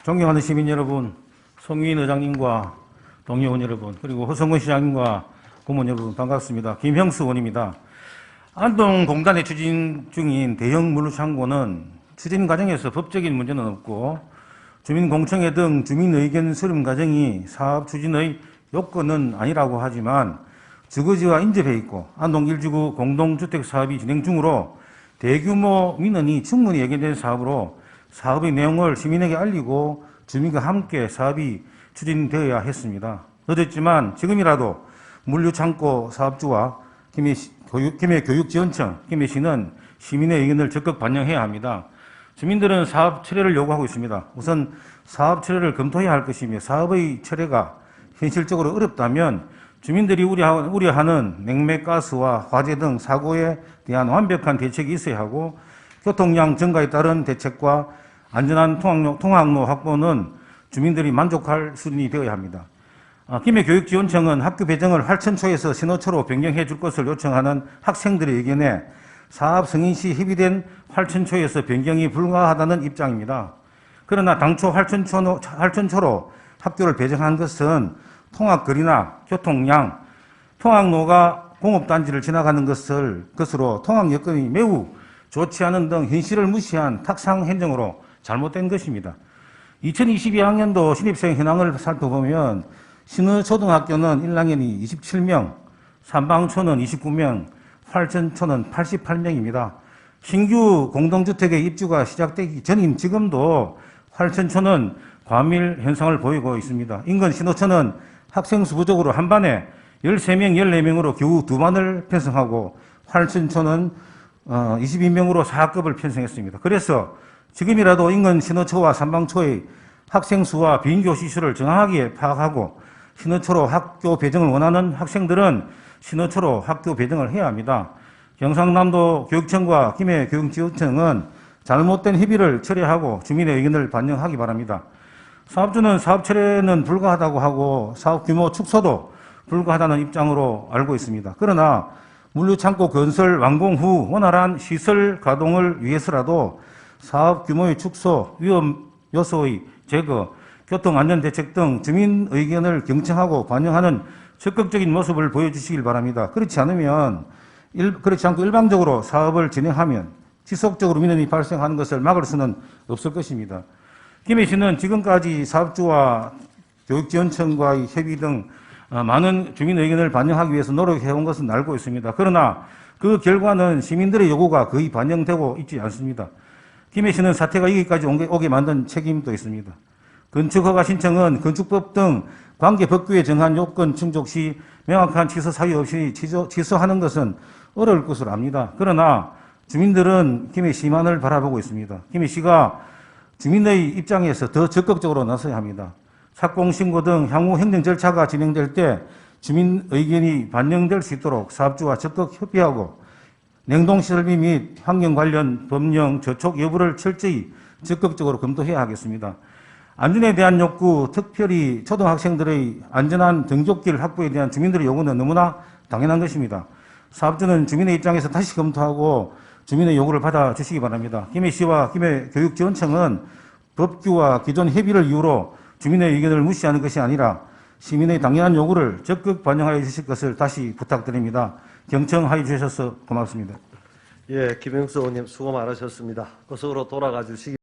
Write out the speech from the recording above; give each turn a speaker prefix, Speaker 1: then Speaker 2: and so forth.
Speaker 1: 존경하는 시민 여러분, 송유인 의장님과 동료원 여러분, 그리고 허성근 시장님과 공무원 여러분 반갑습니다. 김형수 의원입니다. 안동공단에 추진 중인 대형 물류창고는 추진 과정에서 법적인 문제는 없고 주민공청회 등 주민의견 수렴 과정이 사업 추진의 요건은 아니라고 하지만 주거지와 인접해 있고 안동 1지구 공동주택 사업이 진행 중으로 대규모 민원이 충분히 예견된 사업으로 사업의 내용을 시민에게 알리고 주민과 함께 사업이 추진되어야 했습니다. 늦었지만 지금이라도 물류창고 사업주와 김해교육지원청, 김해시는 시민의 의견을 적극 반영해야 합니다. 주민들은 사업 철회를 요구하고 있습니다. 우선 사업 철회를 검토해야 할 것이며 사업의 철회가 현실적으로 어렵다면 주민들이 우려하는 냉매가스와 화재 등 사고에 대한 완벽한 대책이 있어야 하고 교통량 증가에 따른 대책과 안전한 통학로 확보는 주민들이 만족할 수준이 되어야 합니다. 김해교육지원청은 학교 배정을 활천초에서 신호초로 변경해 줄 것을 요청하는 학생들의 의견에 사업 승인 시 협의된 활천초에서 변경이 불가하다는 입장입니다. 그러나 당초 활천초로 학교를 배정한 것은 통학거리나 교통량, 통학로가 공업단지를 지나가는 것으로 통학 여건이 매우 좋지 않은 등 현실을 무시한 탁상 행정으로 잘못된 것입니다. 2022학년도 신입생 현황을 살펴보면 신의초등학교는 1학년이 27명, 삼방초는 29명, 활천초는 88명입니다. 신규 공동주택의 입주가 시작되기 전인 지금도 활천초는 과밀 현상을 보이고 있습니다. 인근 신호초는 학생 수 부족으로 한 반에 13명, 14명으로 겨우 2반을 편성하고 활천초는 22명으로 4급을 편성했습니다. 그래서 지금이라도 인근 신호초와 삼방초의 학생 수와 빈교 시수를 정확하게 파악하고 신호초로 학교 배정을 원하는 학생들은 신호초로 학교 배정을 해야 합니다. 경상남도 교육청과 김해교육지원청은 잘못된 협의를 철회하고 주민의 의견을 반영하기 바랍니다. 사업주는 사업 철회는 불가하다고 하고 사업 규모 축소도 불가하다는 입장으로 알고 있습니다. 그러나 물류창고 건설 완공 후 원활한 시설 가동을 위해서라도 사업 규모의 축소, 위험 요소의 제거, 교통안전대책 등 주민 의견을 경청하고 반영하는 적극적인 모습을 보여주시길 바랍니다. 그렇지 않고 일방적으로 사업을 진행하면 지속적으로 민원이 발생하는 것을 막을 수는 없을 것입니다. 김해시는 지금까지 사업주와 교육지원청과의 협의 등 많은 주민 의견을 반영하기 위해서 노력해온 것은 알고 있습니다. 그러나 그 결과는 시민들의 요구가 거의 반영되고 있지 않습니다. 김해시는 사태가 여기까지 오게 만든 책임도 있습니다. 건축허가 신청은 건축법 등 관계법규에 정한 요건 충족 시 명확한 취소 사유 없이 취소하는 것은 어려울 것으로 압니다. 그러나 주민들은 김해시만을 바라보고 있습니다. 김해시가 주민의 입장에서 더 적극적으로 나서야 합니다. 착공신고 등 향후 행정 절차가 진행될 때 주민 의견이 반영될 수 있도록 사업주와 적극 협의하고 냉동시설비 및 환경 관련 법령 저촉 여부를 철저히 적극적으로 검토해야 하겠습니다. 안전에 대한 욕구, 특별히 초등학생들의 안전한 등굣길 확보에 대한 주민들의 요구는 너무나 당연한 것입니다. 사업주는 주민의 입장에서 다시 검토하고 주민의 요구를 받아주시기 바랍니다. 김해시와 김해교육지원청은 법규와 기존 협의를 이유로 주민의 의견을 무시하는 것이 아니라 시민의 당연한 요구를 적극 반영하여 주실 것을 다시 부탁드립니다. 경청하여 주셔서 고맙습니다.
Speaker 2: 예, 김형수 의원님 수고 많으셨습니다. 고속으로 돌아가 주시기